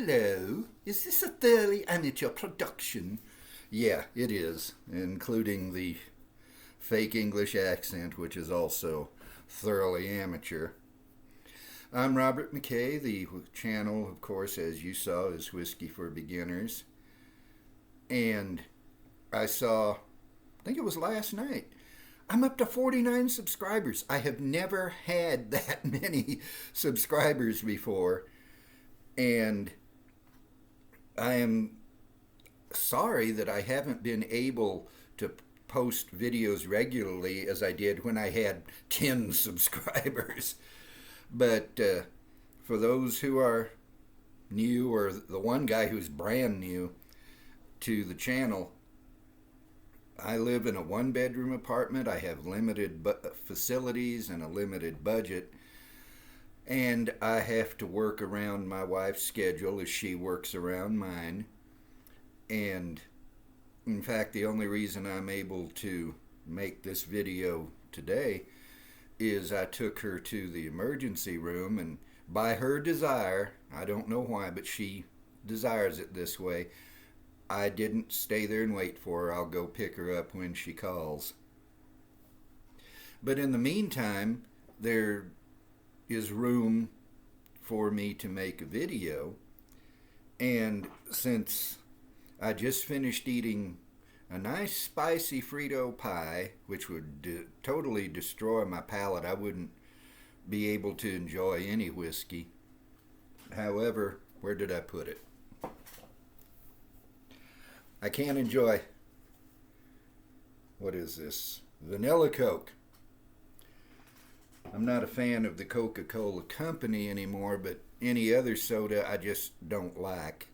Hello, is this a thoroughly amateur production? Yeah, it is, including the fake English accent, which is also thoroughly amateur. I'm Robert McKay. The channel, of course, as you saw, is Whiskey for Beginners. And I saw, I think it was last night, I'm up to 49 subscribers. I have never had that many subscribers before. And I am sorry that I haven't been able to post videos regularly as I did when I had 10 subscribers. But for those who are new, or the one guy who's brand new to the channel, I live in a one-bedroom apartment. I have limited facilities and a limited budget. And I have to work around my wife's schedule as she works around mine. And in fact, the only reason I'm able to make this video today is I took her to the emergency room, and by her desire, I don't know why, but she desires it this way, I didn't stay there and wait for her. I'll go pick her up when she calls. But in the meantime, there is room for me to make a video. And since I just finished eating a nice spicy Frito pie, which would totally destroy my palate, I wouldn't be able to enjoy any whiskey. However, where did I put it? I can't enjoy, what is this? Vanilla Coke. I'm not a fan of the Coca-Cola company anymore, but any other soda I just don't like.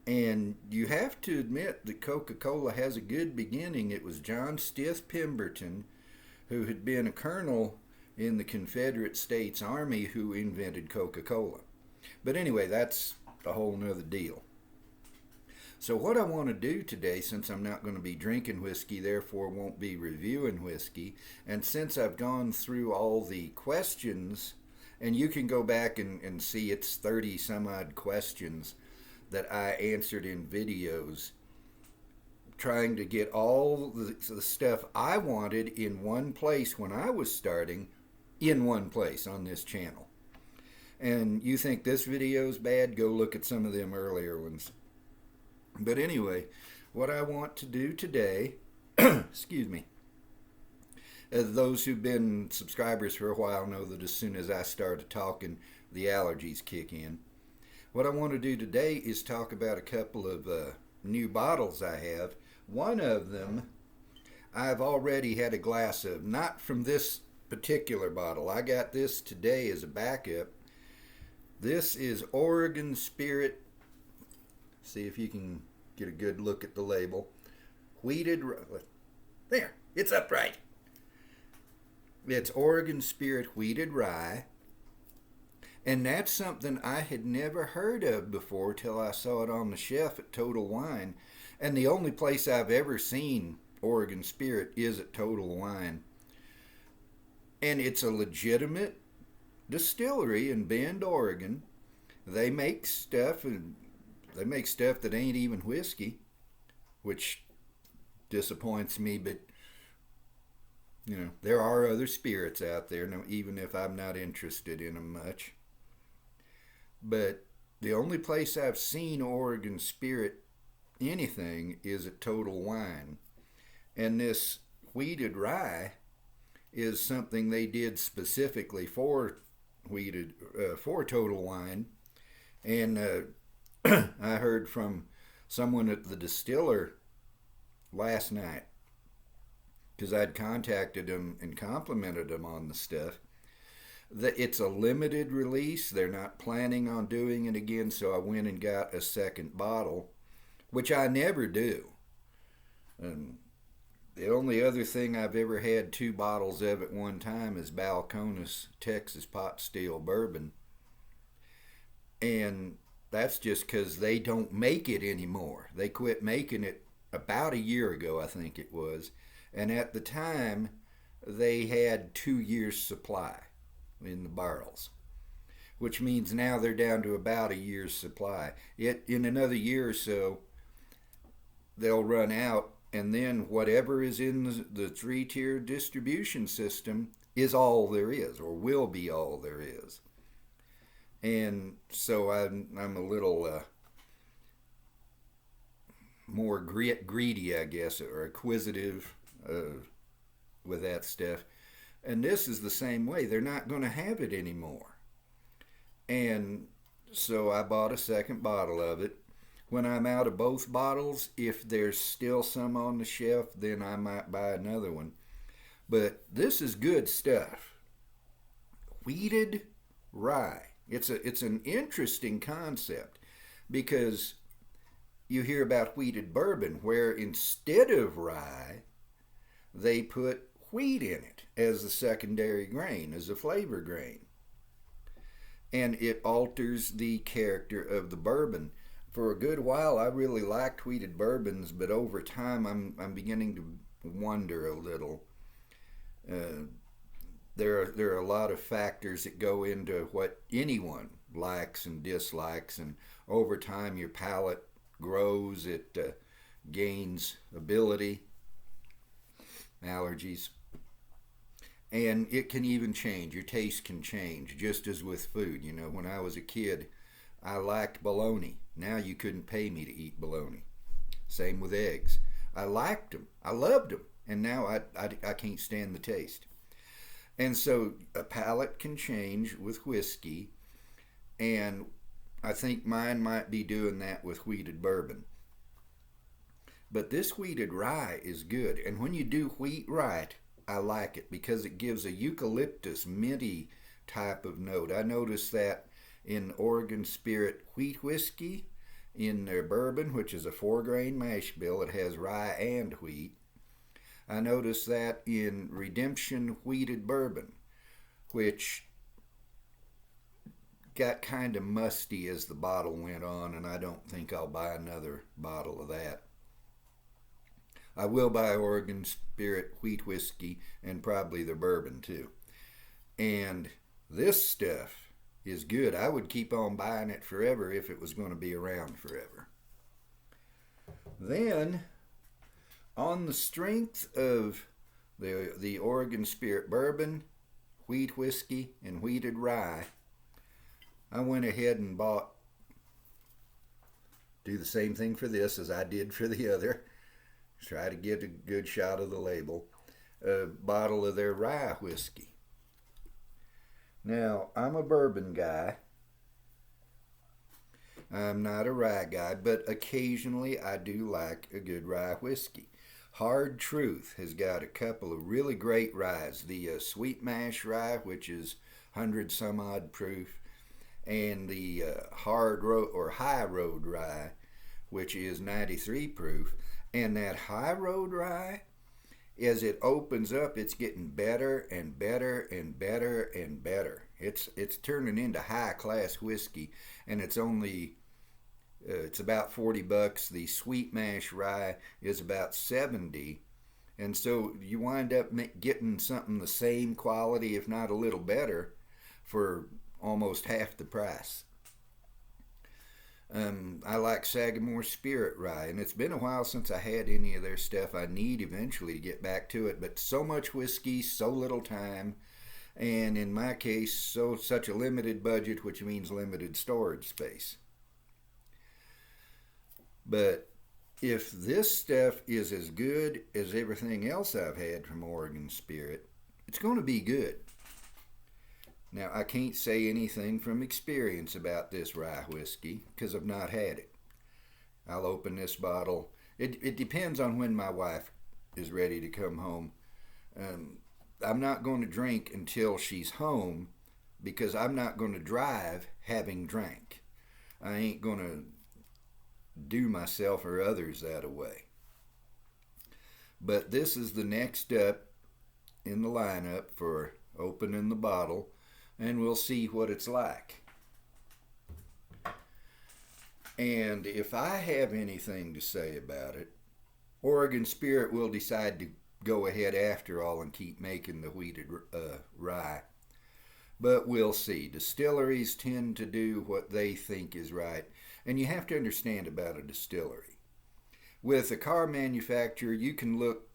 And you have to admit that Coca-Cola has a good beginning. It was John Stith Pemberton, who had been a colonel in the Confederate States Army, who invented Coca-Cola. But anyway, that's a whole nother deal. So what I want to do today, since I'm not going to be drinking whiskey, therefore won't be reviewing whiskey, and since I've gone through all the questions, and you can go back and see it's 30 some odd questions that I answered in videos, trying to get all the stuff I wanted in one place when I was starting, in one place on this channel. And you think this video is bad, go look at some of them earlier ones. But anyway, what I want to do today, excuse me, those who've been subscribers for a while know that as soon as I started talking, the allergies kick in. What I want to do today is talk about a couple of new bottles I have. One of them I've already had a glass of, not from this particular bottle. I got this today as a backup. This is Oregon Spirit. See if you can get a good look at the label. Wheated, there, it's upright. It's Oregon Spirit Wheated Rye. And that's something I had never heard of before till I saw it on the shelf at Total Wine. And the only place I've ever seen Oregon Spirit is at Total Wine. And it's a legitimate distillery in Bend, Oregon. They make stuff that ain't even whiskey, which disappoints me, but you know, there are other spirits out there, even if I'm not interested in them much. But the only place I've seen Oregon Spirit anything is at Total Wine. And this wheated rye is something they did specifically for Total Wine. And I heard from someone at the distiller last night, because I'd contacted them and complimented them on the stuff, that it's a limited release. They're not planning on doing it again, so I went and got a second bottle, which I never do. And the only other thing I've ever had 2 bottles of at one time is Balcones Texas Pot Still Bourbon. And that's just because they don't make it anymore. They quit making it about a year ago, I think it was. And at the time, they had 2 years' supply in the barrels. which means now they're down to about a year's supply. In another year or so, they'll run out, and then whatever is in the three-tier distribution system is all there is, or will be all there is. And so I'm a little more greedy, I guess, or acquisitive with that stuff. And this is the same way. They're not going to have it anymore. And so I bought a second bottle of it. When I'm out of both bottles, if there's still some on the shelf, then I might buy another one. But this is good stuff. Wheated rye. It's an interesting concept because you hear about wheated bourbon where instead of rye, they put wheat in it as the secondary grain, as a flavor grain. And it alters the character of the bourbon. For a good while, I really liked wheated bourbons, but over time, I'm beginning to wonder a little. There are a lot of factors that go into what anyone likes and dislikes, and over time, your palate grows. It gains ability, allergies, and it can even change. Your taste can change, just as with food. You know, when I was a kid, I liked bologna. Now you couldn't pay me to eat bologna. Same with eggs. I liked them. I loved them. And now I can't stand the taste. And so a palate can change with whiskey. And I think mine might be doing that with wheated bourbon. But this wheated rye is good. And when you do wheat right, I like it because it gives a eucalyptus minty type of note. I noticed that in Oregon Spirit wheat whiskey, in their bourbon, which is a 4-grain mash bill. It has rye and wheat. I noticed that in Redemption wheated bourbon, which got kind of musty as the bottle went on, and I don't think I'll buy another bottle of that. I will buy Oregon Spirit wheat whiskey and probably the bourbon too. And this stuff is good. I would keep on buying it forever if it was going to be around forever. Then, on the strength of the Oregon Spirit bourbon, wheat whiskey, and wheated rye, I went ahead and do the same thing for this as I did for the other. Try to get a good shot of the label. A bottle of their rye whiskey. Now, I'm a bourbon guy. I'm not a rye guy, but occasionally I do like a good rye whiskey. Hard Truth has got a couple of really great ryes. The Sweet Mash Rye, which is 100 some odd proof, and the Hard Road or High Road Rye, which is 93 proof. And that High Road Rye, as it opens up, it's getting better and better and better and better. It's turning into high class whiskey, and it's only it's about $40. The Sweet Mash Rye is about $70, and so you wind up getting something the same quality, if not a little better, for almost half the price. I like Sagamore Spirit Rye, and it's been a while since I had any of their stuff. I need eventually to get back to it, but so much whiskey, so little time, and in my case, such a limited budget, which means limited storage space. But if this stuff is as good as everything else I've had from Oregon Spirit, it's going to be good. Now, I can't say anything from experience about this rye whiskey because I've not had it. I'll open this bottle. It depends on when my wife is ready to come home. I'm not going to drink until she's home because I'm not going to drive having drank. I ain't going to do myself or others that way. But this is the next up in the lineup for opening the bottle, and we'll see what it's like. And if I have anything to say about it, Oregon Spirit will decide to go ahead after all and keep making the wheated rye. But we'll see. Distilleries tend to do what they think is right. And you have to understand about a distillery. With a car manufacturer, you can look,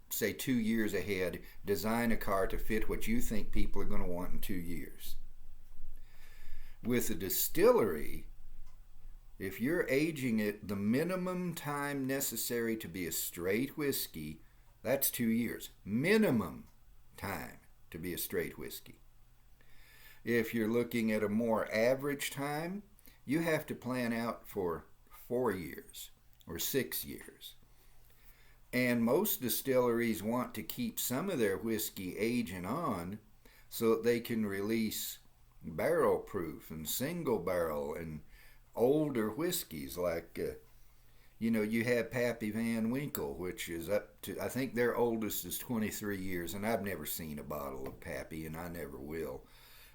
say, 2 years ahead, design a car to fit what you think people are going to want in 2 years. With a distillery, if you're aging it the minimum time necessary to be a straight whiskey, that's 2 years. Minimum time to be a straight whiskey. If you're looking at a more average time, you have to plan out for 4 years or 6 years. And most distilleries want to keep some of their whiskey aging on so that they can release barrel proof and single barrel and older whiskeys like, you have Pappy Van Winkle, which is up to, I think their oldest is 23 years, and I've never seen a bottle of Pappy, and I never will.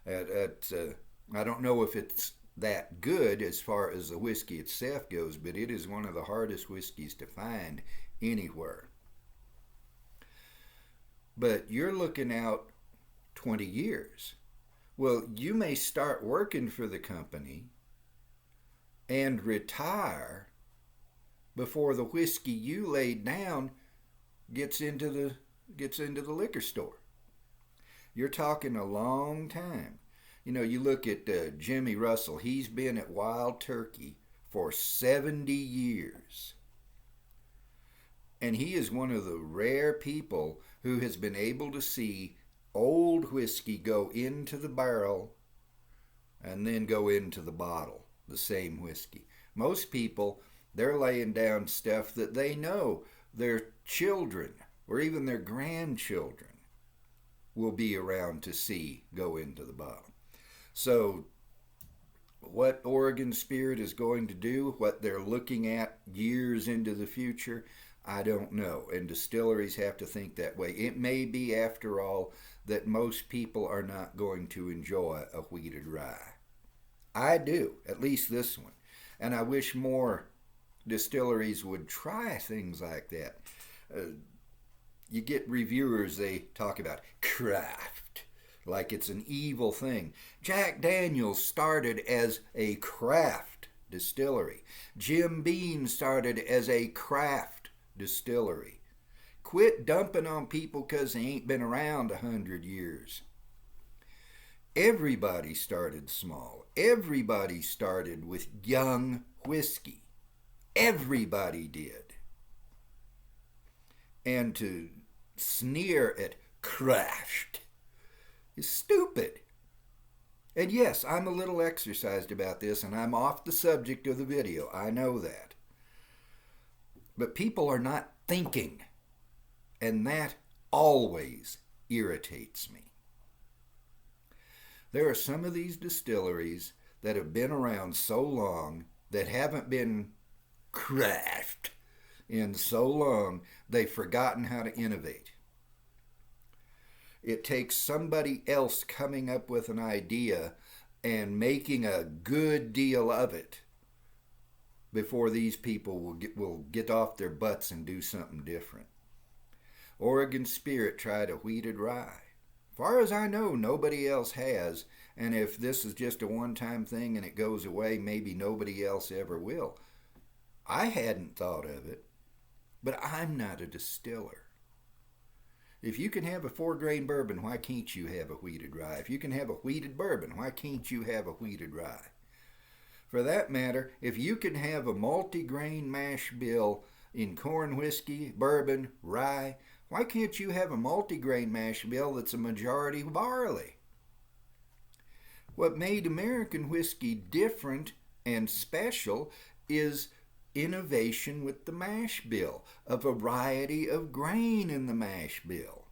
I don't know if it's that good as far as the whiskey itself goes, but it is one of the hardest whiskeys to find anywhere. But you're looking out 20 years. Well, you may start working for the company and retire before the whiskey you laid down gets into the liquor store. You're talking a long time. You look at Jimmy Russell. He's been at Wild Turkey for 70 years. And he is one of the rare people who has been able to see old whiskey go into the barrel and then go into the bottle, the same whiskey. Most people, they're laying down stuff that they know their children or even their grandchildren will be around to see go into the bottle. So what Oregon Spirit is going to do, what they're looking at years into the future, I don't know. And distilleries have to think that way. It may be, after all, that most people are not going to enjoy a wheated rye. I do, at least this one. And I wish more distilleries would try things like that. You get reviewers, they talk about craft like it's an evil thing. Jack Daniel's started as a craft distillery. Jim Beam started as a craft distillery. Quit dumping on people because they ain't been around 100 years. Everybody started small. Everybody started with young whiskey. Everybody did. And to sneer at craft is stupid. And yes, I'm a little exercised about this, and I'm off the subject of the video. I know that. But people are not thinking, and that always irritates me. There are some of these distilleries that have been around so long that haven't been crafted in so long they've forgotten how to innovate. It takes somebody else coming up with an idea and making a good deal of it before these people will get off their butts and do something different. Oregon Spirit tried a wheated rye. Far as I know, nobody else has, and if this is just a one-time thing and it goes away, maybe nobody else ever will. I hadn't thought of it, but I'm not a distiller. If you can have a 4-grain bourbon, why can't you have a wheated rye? If you can have a wheated bourbon, why can't you have a wheated rye? For that matter, if you can have a multi-grain mash bill in corn whiskey, bourbon, rye, why can't you have a multi-grain mash bill that's a majority barley? What made American whiskey different and special is innovation with the mash bill, a variety of grain in the mash bill.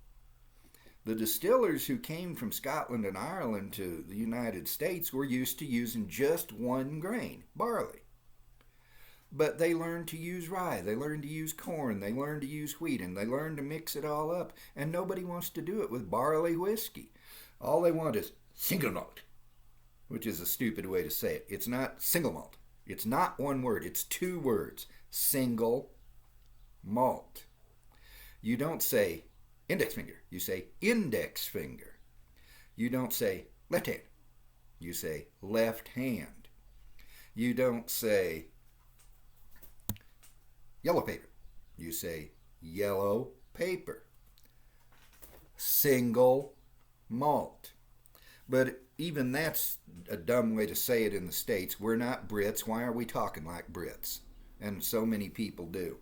The distillers who came from Scotland and Ireland to the United States were used to using just one grain, barley. But they learned to use rye, they learned to use corn, they learned to use wheat, and they learned to mix it all up. And nobody wants to do it with barley whiskey. All they want is single malt, which is a stupid way to say it. It's not single malt. It's not one word, it's 2 words. Single malt. You don't say index finger, you say index finger. You don't say left hand. You say left hand. You don't say yellow paper. You say yellow paper. Single malt. But even that's a dumb way to say it in the States. We're not Brits. Why are we talking like Brits? And so many people do.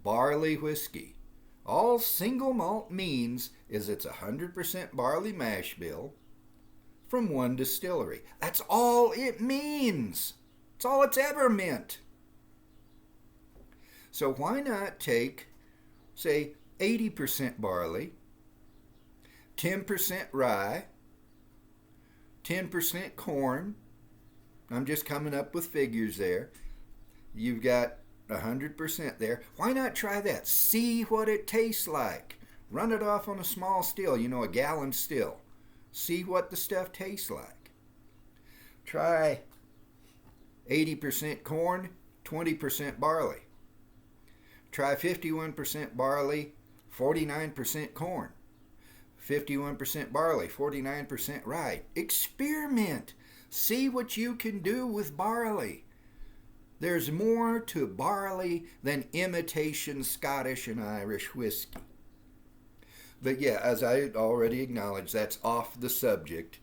Barley whiskey. All single malt means is it's 100% barley mash bill from one distillery. That's all it means. It's all it's ever meant. So why not take, say, 80% barley, 10% rye, 10% corn. I'm just coming up with figures there. You've got 100% there. Why not try that? See what it tastes like. Run it off on a small still, a gallon still. See what the stuff tastes like. Try 80% corn, 20% barley. Try 51% barley, 49% corn. 51% barley, 49% rye. Experiment. See what you can do with barley. There's more to barley than imitation Scottish and Irish whiskey. But yeah, as I already acknowledged, that's off the subject.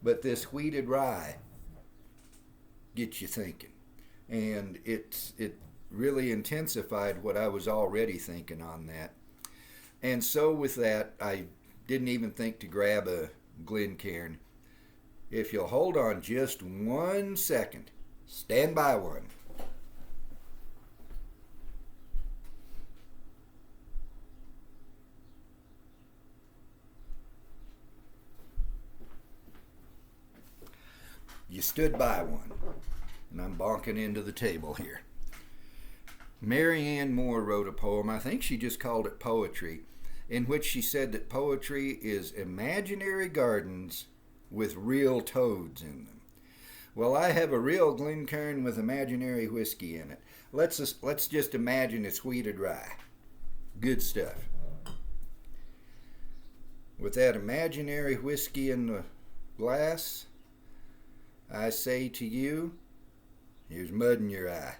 But this wheated rye gets you thinking. And it really intensified what I was already thinking on that. And so with that, I didn't even think to grab a Glencairn. If you'll hold on just 1 second, stand by one. You stood by one, and I'm bonking into the table here. Mary Ann Moore wrote a poem, I think she just called it poetry, in which she said that poetry is imaginary gardens with real toads in them. Well, I have a real Glencairn with imaginary whiskey in it. Let's just imagine it's wheated rye. Good stuff. With that imaginary whiskey in the glass, I say to you, here's mud in your eye.